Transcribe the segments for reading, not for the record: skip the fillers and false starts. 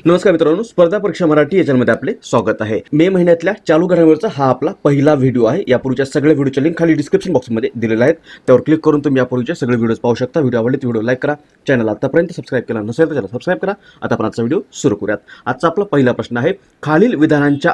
नमस्कार मित्रांनो, स्पर्धा परीक्षा मराठी या चॅनलमध्ये आपले स्वागत आहे। मे महिन्यातल्या चालू घडामोडीचा हा आपला पहिला व्हिडिओ आहे। यापूर्वीच्या सगळ्या व्हिडिओचे लिंक खाली डिस्क्रिप्शन बॉक्समध्ये दिलेले आहेत, त्यावर क्लिक करून तुम्ही यापूर्वीचे सगळे व्हिडिओज पाहू शकता। व्हिडिओ आवडले तर व्हिडिओ लाईक करा, चॅनल आतापर्यंत सबस्क्राइब केला नसेल तर चॅनल सबस्क्राइब करा। आता आपण आजचा व्हिडिओ सुरू करूयात। आजचा आपला पहिला प्रश्न आहे, खालील विधानांच्या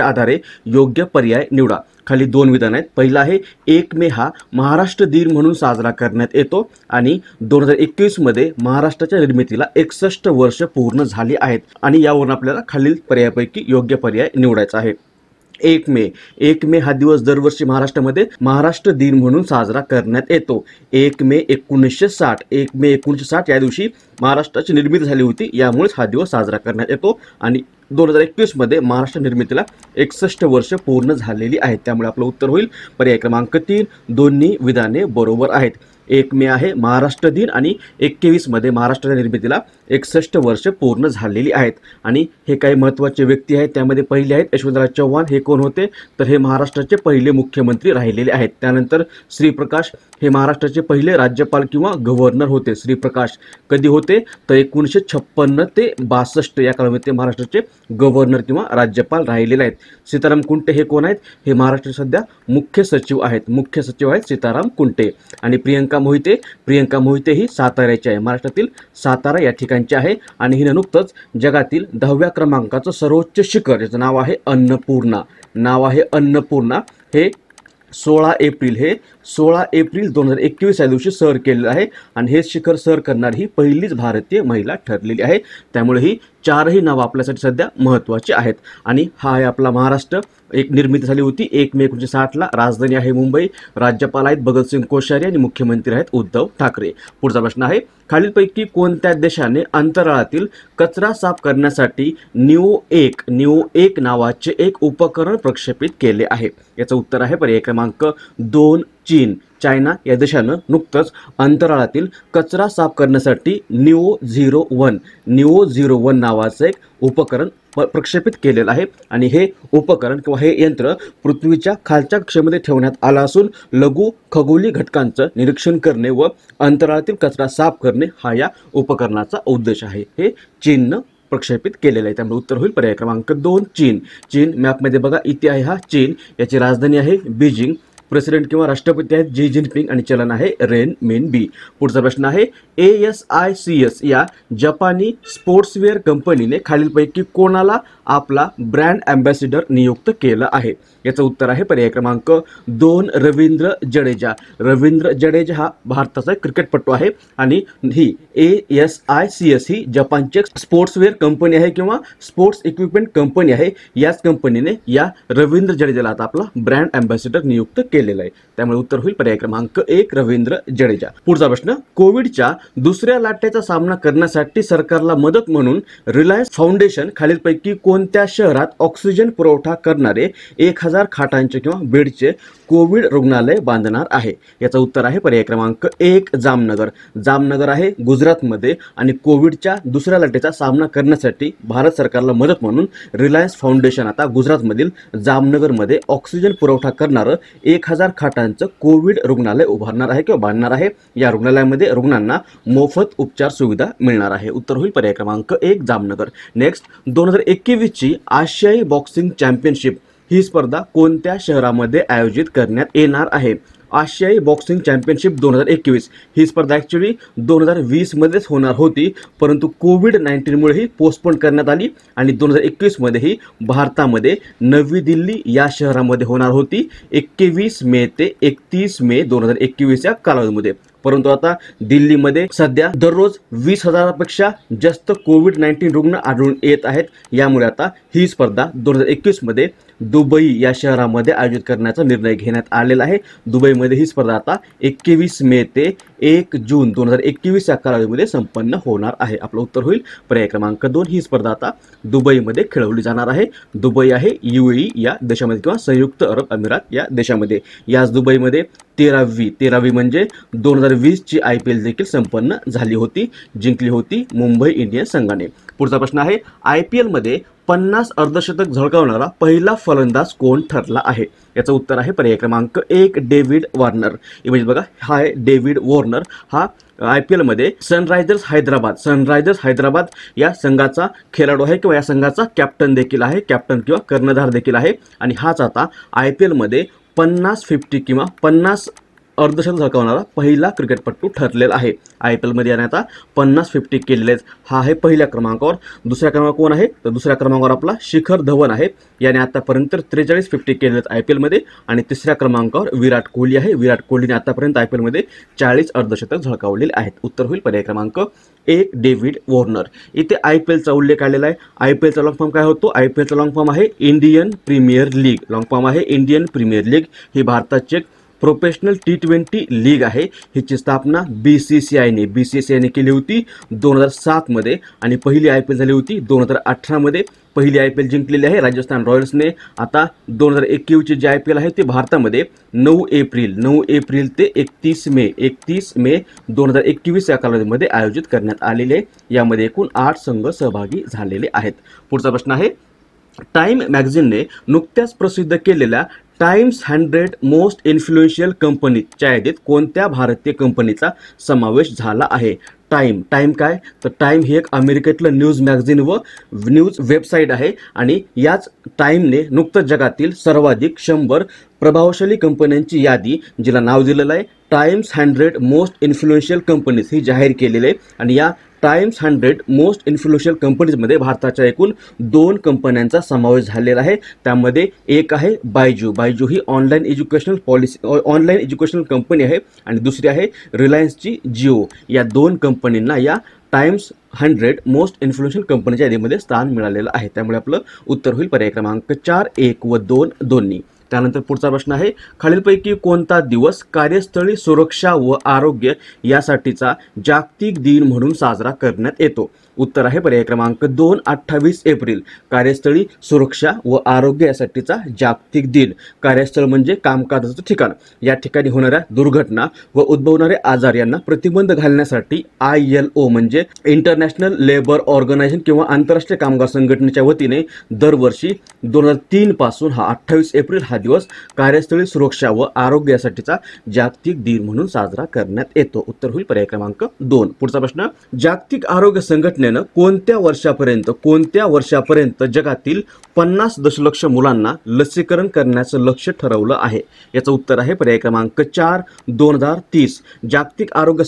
आधारे योग्य पर्याय निवडा। खाली दोन विधान आहेत। पहिला आहे 1 मे हा महाराष्ट्र दिन म्हणून साजरा करण्यात येतो आणि 2021 मध्ये महाराष्ट्राच्या निर्मितीला 61 वर्ष पूर्ण झाली आहेत आणि यावरून आपल्याला खालील पर्यायापैकी योग्य पर्याय निवडायचा आहे। 1 मे हा दिवस दरवर्षी महाराष्ट्रामध्ये महाराष्ट्र दिन म्हणून साजरा करण्यात येतो। 1 मे 1960 या दिवशी महाराष्ट्राची निर्मिती झाली होती, यामुळेच हा दिवस साजरा करण्यात येतो आणि 2021 मध्ये महाराष्ट्र निर्मितीला 61 वर्ष पूर्ण झालेली आहेत। त्यामुळे आपलं उत्तर होईल पर्याय क्रमांक 3। दोन्ही विधाने बरोबर आहेत। 1 मे आहे महाराष्ट्र दिन आणि 21 मध्ये महाराष्ट्राच्या निर्मितीला 61 वर्ष पूर्ण झालेली आहेत। आणि हे काही महत्त्वाचे व्यक्ती आहेत, त्यामध्ये पहिले आहेत यशवंतराव चव्हाण। हे कोण होते तर हे महाराष्ट्राचे पहिले मुख्यमंत्री राहिलेले आहेत। त्यानंतर श्रीप्रकाश हे महाराष्ट्राचे पहिले राज्यपाल किंवा गव्हर्नर होते। श्रीप्रकाश कधी होते तर 1956 ते 62 या काळामध्ये ते महाराष्ट्राचे गव्हर्नर किंवा राज्यपाल राहिलेले आहेत। सीताराम कुंटे हे कोण आहेत? हे महाराष्ट्राचे सध्या मुख्य सचिव आहेत सीताराम कुंटे। आणि प्रियंका मोहिते ही साताऱ्याची आहे, महाराष्ट्रातील सातारा या ठिकाणची आहे आणि हिने नुकतंच जगातील 10व्या क्रमांकाचं सर्वोच्च शिखर, ज्याचं नाव आहे अन्नपूर्णा, हे 16 एप्रिल 2021 या दिवशी सर केलेलं आहे आणि हे शिखर सर करणारी ही पहिलीच भारतीय महिला ठरलेली आहे। त्यामुळे ही चारही नावं आपल्यासाठी सध्या महत्त्वाची आहेत। आणि हा आहे आपला महाराष्ट्र। एक निर्मिती झाली होती 1 मे 1960 ला। राजधानी आहे मुंबई। राज्यपाल आहेत भगतसिंग कोश्यारी आणि मुख्यमंत्री आहेत उद्धव ठाकरे। पुढचा प्रश्न आहे, खालीलपैकी कोणत्या देशाने अंतराळातील कचरा साफ करण्यासाठी न्यू एक नावाचे एक उपकरण प्रक्षेपित केले आहे? याचं उत्तर आहे पर्याय क्रमांक 2 चीन। चायना या देशानं नुकतंच अंतराळातील कचरा साफ करण्यासाठी NEO-01 नावाचं एक उपकरण प्रक्षेपित केलेलं आहे आणि हे उपकरण किंवा हे यंत्र पृथ्वीच्या खालच्या कक्षेमध्ये ठेवण्यात आलं असून लघु खगोलीय घटकांचं निरीक्षण करणे व अंतराळातील कचरा साफ करणे हा या उपकरणाचा उद्देश आहे। हे चीननं प्रक्षेपित केलेलं आहे। त्यामुळे उत्तर होईल पर्याय क्रमांक 2 चीन। मॅपमध्ये बघा इथे आहे हा चीन, याची राजधानी आहे बीजिंग। प्रेसिडेंट किंवा राष्ट्रपती आहेत जी जिनपिंग आणि चलन आहे रेनमिनबी। पुढचा प्रश्न आहे, ASICS या जपानी स्पोर्ट्सवेअर कंपनीने खालीलपैकी कोणाला आपला ब्रँड अँबॅसिडर नियुक्त केलं आहे? याचं उत्तर आहे पर्याय क्रमांक 2 रवींद्र जडेजा हा भारताचा एक क्रिकेटपटू आहे आणि ही ASICS ही जपानची स्पोर्ट्सवेअर कंपनी आहे किंवा स्पोर्ट्स इक्विपमेंट कंपनी आहे। याच कंपनीने या रवींद्र जडेजाला आता आपला ब्रँड अँबॅसिडर नियुक्त केलेलं आहे। त्यामुळे उत्तर होईल पर्याय क्रमांक 1 रवींद्र जडेजा। पुढचा प्रश्न, कोविडच्या दुसऱ्या लाटेचा सामना करण्यासाठी सरकारला मदत म्हणून रिलायन्स फाउंडेशन खालीलपैकी कोणत्या शहरात ऑक्सिजन पुरवठा करणारे 1000 खाटांचे किंवा बेडचे कोविड रुग्णालय बांधणार आहे? याचं उत्तर आहे पर्याय क्रमांक 1 जामनगर आहे गुजरातमध्ये। आणि कोविडच्या दुसऱ्या लाटेचा सामना करण्यासाठी भारत सरकारला मदत म्हणून रिलायन्स फाउंडेशन आता गुजरातमधील जामनगरमध्ये ऑक्सिजन पुरवठा करणारं 1000 खाटांचं कोविड रुग्णालय उभारणार आहे किंवा बांधणार आहे। या रुग्णालयामध्ये रुग्णांना मोफत उपचार सुविधा मिळणार आहे। उत्तर होईल पर्याय क्रमांक 1 जामनगर। नेक्स्ट, 2021 ची आशियाई बॉक्सिंग चॅम्पियनशिप ही स्पर्धा कोणत्या शहरामध्ये आयोजित करण्यात येणार आहे? आशियाई बॉक्सिंग चॅम्पियनशिप 2021 ही स्पर्धा ॲक्च्युली 2020 मध्येच होणार होती, परंतु कोविड-19 मुळे ही पोस्टपोन करण्यात आली आणि 2021 मध्ये ही भारतामध्ये नवी दिल्ली या शहरामध्ये होणार होती 21 मे ते 31 मे 2021 या कालावधीमध्ये। परंतु आता दिल्लीमध्ये सध्या दररोज 20,000पेक्षा जास्त कोविड-19 रुग्ण आढळून येत आहेत। यामुळे आता ही स्पर्धा 2021 मध्ये दुबई या शहरामध्ये आयोजित करण्याचा निर्णय घेण्यात आलेला आहे। दुबईमध्ये ही स्पर्धा आता 21 मे ते 1 जून 2021 या कालावधीमध्ये संपन्न होणार आहे। आपलं उत्तर होईल पर्याय क्रमांक 2। ही स्पर्धा आता दुबईमध्ये खेळवली जाणार आहे। दुबई आहे UAE या देशामध्ये किंवा संयुक्त अरब अमिरात या देशामध्ये। याच दुबईमध्ये 13वी म्हणजे 2020ची IPL देखील संपन्न झाली होती, जिंकली होती मुंबई इंडियन्स संघाने. पुढचा प्रश्न आहे, IPL मध्ये 50 अर्धशतक झळकावणारा पहिला फलंदाज कोण ठरला आहे? याचं उत्तर आहे पर्याय क्रमांक 1 डेव्हिड वॉर्नर. इमेज बघा, हा आहे डेव्हिड वॉर्नर. हा IPL मध्ये सनरायझर्स हैदराबाद या संघाचा खेळाडू आहे किंवा या संघाचा कॅप्टन देखील आहे, कॅप्टन किंवा कर्णधार देखील आहे. आणि हाच आता IPL मध्ये 50 किंवा 50 अर्धशतक झळकावणारा पहिला क्रिकेटपटू ठरलेला आहे. IPL मध्ये याने आता 50 केलेले आहेत. हा आहे पहिल्या क्रमांकावर. दुसऱ्या क्रमांकावर कोण आहे? तर दुसऱ्या क्रमांकावर आपला शिखर धवन आहे. याने आतापर्यंत 43 केलेले आहेत IPL मध्ये. आणि तिसऱ्या क्रमांकावर विराट कोहली आहे. विराट कोहलीने आतापर्यंत IPL मध्ये 40 अर्धशतक झळकावलेले आहेत. उत्तर होईल पर्याय क्रमांक 1 डेव्हिड वॉर्नर. इथे IPLचा उल्लेख आलेला आहे. IPLचा लॉंग फॉर्म काय होतो? IPLचा लॉंग फॉर्म आहे Indian Premier League. Long form आहे इंडियन प्रीमियर लीग. ही भारताची एक प्रोफेशनल T20 लीग आहे. हिची स्थापना BCCIने केली होती 2007 मध्ये आणि पहिली IPL झाली होती 2018 मध्ये. पहिली IPL जिंकलेली आहे राजस्थान रॉयल्सने. आता 2021ची जी IPL आहे ती भारतामध्ये 9 एप्रिल ते 31 मे 2021 या कालावधीमध्ये आयोजित करण्यात आलेली आहे. यामध्ये एकूण 8 संघ सहभागी झालेले आहेत. पुढचा प्रश्न आहे, टाइम मॅगझिनने नुकत्याच प्रसिद्ध केलेल्या टाइम्स 100 मोस्ट इन्फ्लुएन्शियल कंपनीच्या यादीत कोणत्या भारतीय कंपनीचा समावेश झाला आहे? टाइम काय? तर टाइम ही एक अमेरिकेतलं न्यूज मॅगझिन व न्यूज वेबसाईट आहे. आणि याच टाइमने नुकतंच जगातील सर्वाधिक 100 प्रभावशाली कंपन्यांची यादी, जिला नाव दिलेलं आहे टाइम्स 100 मोस्ट इन्फ्लुएन्शियल कंपनीज, ही जाहीर केलेली आहे. आणि या टाइम्स 100 मोस्ट इन्फ्लुएन्शियल कंपनीजमध्ये भारताच्या एकूण 2 कंपन्यांचा समावेश झालेला आहे. त्यामध्ये एक आहे बायजू ही ऑनलाईन एज्युकेशनल कंपनी आहे. आणि दुसरी आहे रिलायन्सची जिओ. या 2 कंपनींना या टाइम्स 100 मोस्ट इन्फ्लुएन्शियल कंपनीच्या यादीमध्ये स्थान मिळालेलं आहे. त्यामुळे आपलं उत्तर होईल पर्याय क्रमांक 4 1 व 2 दोन्ही. त्यानंतर पुढचा प्रश्न आहे, खालीलपैकी कोणता दिवस कार्यस्थळी सुरक्षा व आरोग्य यासाठीचा जागतिक दिन म्हणून साजरा करण्यात येतो? उत्तर आहे पर्याय क्रमांक 2 28 एप्रिल. कार्यस्थळी सुरक्षा व आरोग्य यासाठीचा जागतिक दिन. कार्यस्थळ म्हणजे कामकाजाचं ठिकाण. या ठिकाणी होणाऱ्या दुर्घटना व उद्भवणारे आजार यांना प्रतिबंध घालण्यासाठी ILO म्हणजे इंटरनॅशनल लेबर ऑर्गनायझेशन किंवा आंतरराष्ट्रीय कामगार संघटनेच्या वतीने दरवर्षी 2003 पासून हा 28 एप्रिल हा दिवस कार्यस्थळी सुरक्षा व आरोग्य यासाठीचा जागतिक दिन म्हणून साजरा करण्यात येतो. उत्तर होईल पर्याय क्रमांक 2. पुढचा प्रश्न, जागतिक आरोग्य संघटनेनं कोणत्या वर्षापर्यंत जगातील 50 दशलक्ष मुलांना लसीकरण करण्याचं लक्ष्य ठरवलं आहे? याचं उत्तर आहे पर्याय क्रमांक 4 2030. जागतिक आरोग्य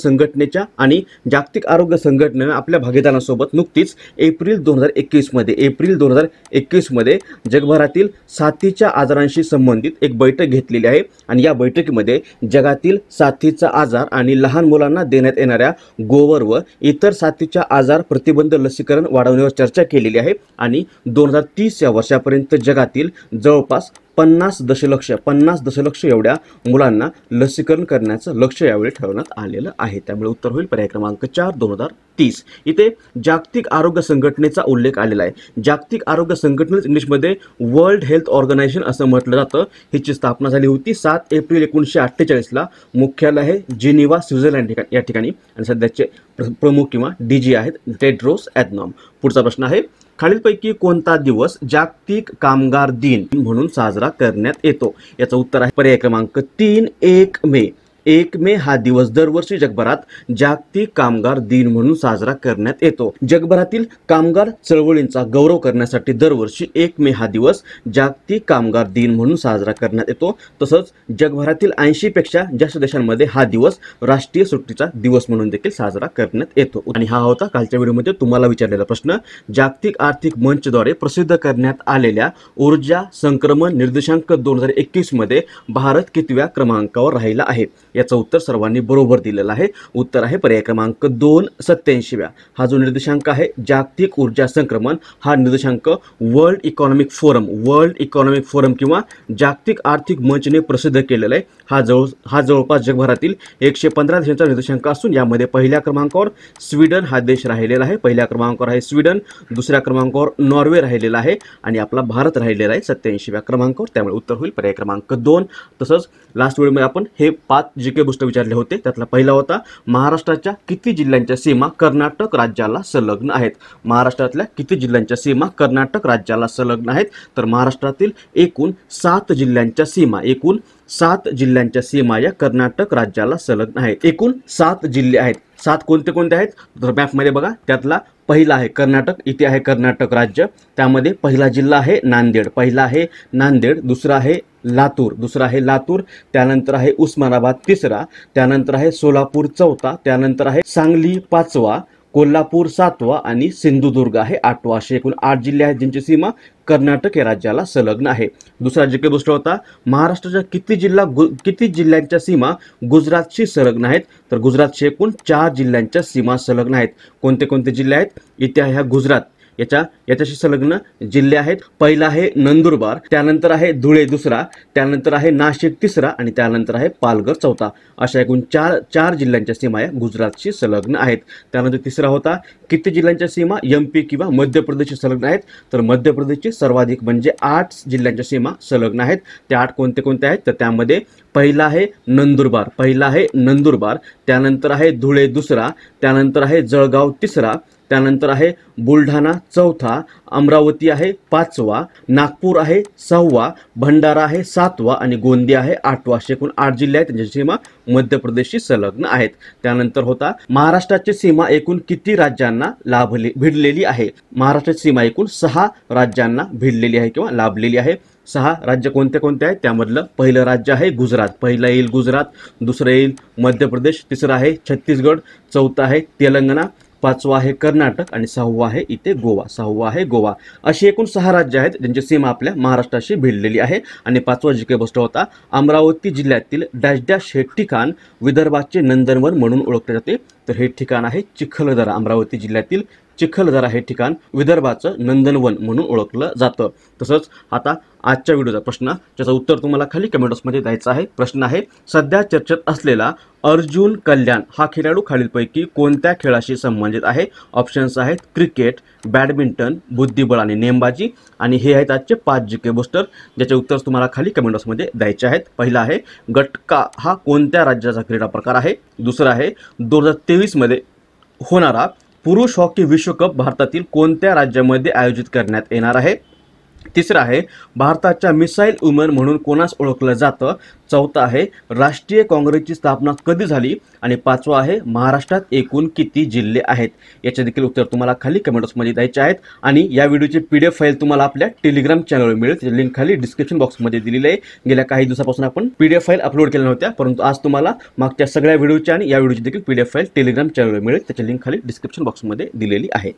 संघटनेनं आपल्या भागीदारांसोबत नुकतीच एप्रिल 2021 मध्ये जगभरातील साथीच्या आजारांशी संबंधित एक बैठक घेतलेली आहे. आणि या बैठकीमध्ये जगातील साथीचा आजार आणि लहान मुलांना देण्यात येणाऱ्या गोवर व इतर साथीच्या आजार प्रतिबंध लसीकरण वाढवण्यावर चर्चा केलेली आहे. आणि 2030 या वर्षापर्यंत जगातील जवळपास 50 दशलक्ष एवढ्या मुलांना लसीकरण करण्याचं लक्ष्य यावेळी ठरवण्यात आलेलं आहे. त्यामुळे उत्तर होईल पर्याय क्रमांक 4 2030. इथे जागतिक आरोग्य संघटनेचा उल्लेख आलेला आहे. जागतिक आरोग्य संघटनेला इंग्लिशमध्ये वर्ल्ड हेल्थ ऑर्गनायझेशन असं म्हटलं जातं. हिची स्थापना झाली होती 7 एप्रिल 1948ला. मुख्यालय आहे जिनिव्हा स्वित्झर्लंड या ठिकाणी. आणि सध्याचे प्रमुख किंवा DG आहेत टेड्रोस ॲधनॉम. पुढचा प्रश्न आहे, खालीलपैकी कोणता दिवस जागतिक कामगार दिन म्हणून साजरा करण्यात येतो? याचं उत्तर आहे पर्याय क्रमांक 3 1 मे. 1 मे हा दिवस दरवर्षी जगभरात जागतिक कामगार दिन म्हणून साजरा करण्यात येतो. जगभरातील कामगार चळवळींचा गौरव करण्यासाठी दरवर्षी 1 मे हा दिवस जागतिक कामगार दिन म्हणून साजरा करण्यात येतो. तसंच जगभरातील 80 पेक्षा जास्त देशांमध्ये हा दिवस राष्ट्रीय सुट्टीचा दिवस म्हणून देखील साजरा करण्यात येतो. आणि हा होता कालच्या व्हिडिओमध्ये तुम्हाला विचारलेला प्रश्न. जागतिक आर्थिक मंचद्वारे प्रसिद्ध करण्यात आलेल्या ऊर्जा संक्रमण निर्देशांक 2021 मध्ये भारत कितव्या क्रमांकावर राहिला आहे? याचं उत्तर सर्वांनी बरोबर दिलेलं आहे. उत्तर आहे पर्याय क्रमांक 2 87व्या. हा जो निर्देशांक आहे जागतिक ऊर्जा संक्रमण हा निर्देशांक वर्ल्ड इकॉनॉमिक फोरम किंवा जागतिक आर्थिक मंचने प्रसिद्ध केलेला आहे. हा जवळपास जगभरातील 115 देशांचा निर्देशांक असून यामध्ये पहिल्या क्रमांकावर स्वीडन हा देश राहिलेला आहे. पहिल्या क्रमांकावर आहे स्वीडन, दुसऱ्या क्रमांकावर नॉर्वे राहिलेला आहे आणि आपला भारत राहिलेला आहे 87व्या क्रमांकावर. त्यामुळे उत्तर होईल पर्याय क्रमांक 2. तसंच लास्ट व्हिडिओमध्ये आपण हे 5 जीके बूस्टर विचारले होते. त्यातला पहिला होता महाराष्ट्राच्या किती जिल्ह्यांच्या सीमा कर्नाटक राज्याला संलग्न आहेत. महाराष्ट्रातल्या किती जिल्ह्यांच्या सीमा कर्नाटक राज्याला संलग्न आहेत. तर महाराष्ट्रातील एकूण 7 जिल्ह्यांच्या सीमा या कर्नाटक राज्याला संलग्न आहेत. एकूण 7 जिल्हे आहेत. 7 कोणते कोणते आहेत तर मॅपमध्ये बघा. त्यातला पहिला आहे कर्नाटक. इथे आहे कर्नाटक राज्य. त्यामध्ये पहिला जिल्हा आहे नांदेड. दुसरा आहे लातूर. त्यानंतर आहे उस्मानाबाद तिसरा. त्यानंतर आहे सोलापूर चौथा. त्यानंतर आहे सांगली 5वा, कोल्हापूर 7वा आणि सिंधुदुर्ग आहे 8वा. असे एकूण 8 जिल्हे आहेत ज्यांची सीमा कर्नाटक या राज्याला संलग्न आहे. दुसरा जीके बूस्टर होता महाराष्ट्राच्या किती जिल्ह्यांच्या सीमा गुजरातशी संलग्न आहेत. तर गुजरातशी एकूण 4 जिल्ह्यांच्या सीमा संलग्न आहेत. कोणते कोणते जिल्हे आहेत इथे ह्या गुजरात याच्याशी संलग्न जिल्हे आहेत. पहिला आहे नंदुरबार, त्यानंतर आहे धुळे दुसरा, त्यानंतर आहे नाशिक तिसरा आणि त्यानंतर आहे पालघर चौथा. अशा एकूण 4 जिल्ह्यांच्या सीमा या गुजरातशी संलग्न आहेत. त्यानंतर तिसरा होता किती जिल्ह्यांच्या सीमा MP किंवा मध्य प्रदेशशी संलग्न आहेत. तर मध्य प्रदेशची सर्वाधिक म्हणजे 8 जिल्ह्यांच्या सीमा संलग्न आहेत. त्या 8 कोणते कोणते आहेत तर त्यामध्ये पहिला आहे नंदुरबार, त्यानंतर आहे धुळे दुसरा, त्यानंतर आहे जळगाव तिसरा, त्यानंतर आहे बुलढाणा चौथा, अमरावती आहे 5वा, नागपूर आहे 6वा, भंडारा आहे 7वा आणि गोंदिया आहे 8वा. असे एकूण 8 जिल्हे आहेत त्यांची सीमा मध्य प्रदेशशी संलग्न आहेत. त्यानंतर होता महाराष्ट्राची सीमा एकूण किती राज्यांना भिडलेली आहे. महाराष्ट्राची सीमा एकूण 6 राज्यांना भिडलेली आहे किंवा लाभलेली आहे. 6 राज्य कोणते कोणते आहेत त्यामधलं पहिलं राज्य आहे गुजरात. पहिलं येईल गुजरात, दुसरं येईल मध्य प्रदेश, तिसरं आहे छत्तीसगड, चौथं आहे तेलंगणा, 5वा आहे कर्नाटक आणि 6वा आहे इथे गोवा. अशी एकूण 6 राज्य आहेत ज्यांची सीमा आपल्या महाराष्ट्राशी भिडलेली आहे. आणि 5वा जीके बूस्टर होता अमरावती जिल्ह्यातील डॅश हे ठिकाण विदर्भाचे नंदनवन म्हणून ओळखले जाते. तर हे ठिकाण आहे चिखलदरा. अमरावती जिल्ह्यातील चिखलदरा हे ठिकाण विदर्भाचं नंदनवन म्हणून ओळखलं जातं. तसंच आता आजच्या व्हिडिओचा प्रश्न ज्याचं उत्तर तुम्हाला खाली कमेंट बॉक्समध्ये द्यायचं आहे. प्रश्न आहे सध्या चर्चेत असलेला अर्जुन कल्याण हा खेळाडू खालीलपैकी कोणत्या खेळाशी संबंधित आहे. ऑप्शन्स आहेत क्रिकेट, बॅडमिंटन, बुद्धिबळ आणि नेमबाजी. आणि हे आहेत आजचे 5 जीके बूस्टर ज्याचे उत्तर तुम्हाला खाली कमेंट बॉक्समध्ये द्यायचे आहेत. पहिला आहे गटका हा कोणत्या राज्याचा क्रीडा प्रकार आहे. दुसरा आहे 2023 मध्ये होणारा पुरुष हॉकी विश्वकप भारतातील कोणत्या राज्यामध्ये आयोजित करण्यात येणार आहे. तिसरा आहे भारताच्या मिसाईल वुमन म्हणून कोणास ओळखलं जातं. चौथा आहे राष्ट्रीय काँग्रेसची स्थापना कधी झाली. आणि 5वा आहे महाराष्ट्रात एकूण किती जिल्हे आहेत. याचे देखील उत्तर तुम्हाला खाली कमेंट बॉक्समध्ये द्यायचे आहेत. आणि या व्हिडिओची PDF फाईल तुम्हाला आपल्या टेलिग्राम चॅनलवर मिळेल. त्याची लिंक खाली डिस्क्रिप्शन बॉक्समध्ये दिलेली आहे. गेल्या काही दिवसापासून आपण PDF फाईल अपलोड केल्या नव्हत्या, परंतु आज तुम्हाला मागच्या सगळ्या व्हिडिओची आणि या व्हिडिओची देखील PDF फाईल टेलिग्राम चॅनलवर मिळेल. त्याची लिंक खाली डिस्क्रिप्शन बॉक्समध्ये दिलेली आहे.